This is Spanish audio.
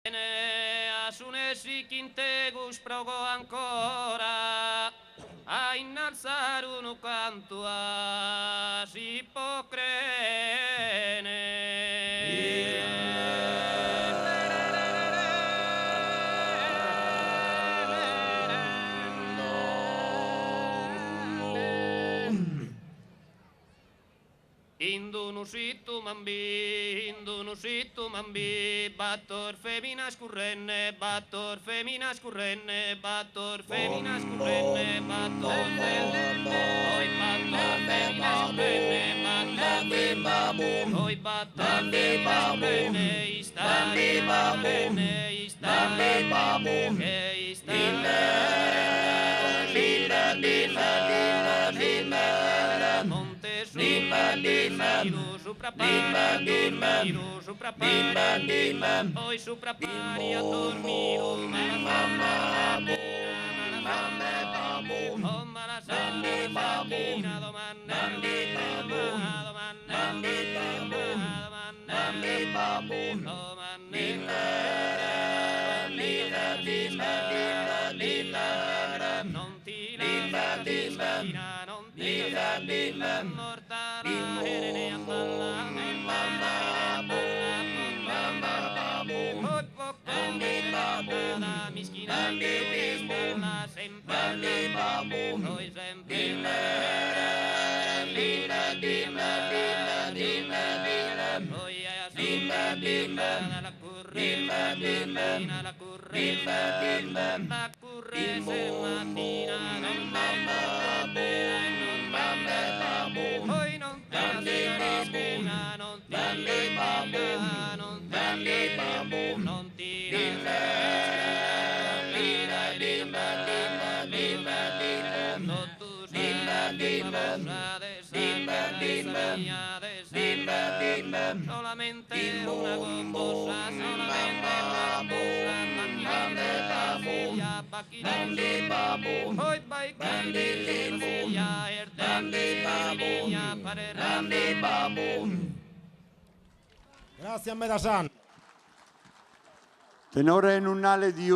Asunesik integus progo ancora a innalzare un canto a Ippocrene. Indonusitu mambi, bator feminas currenne, bator feminas currenne, bator feminas currenne, bator hoy bator feminas currenne, hoy bator feminas currenne, istari currenne, istari hoy suprapari a dormir solamente una gombosa, solamente una gombosa, hoy Grazie a Medasan. Tenore nunnale di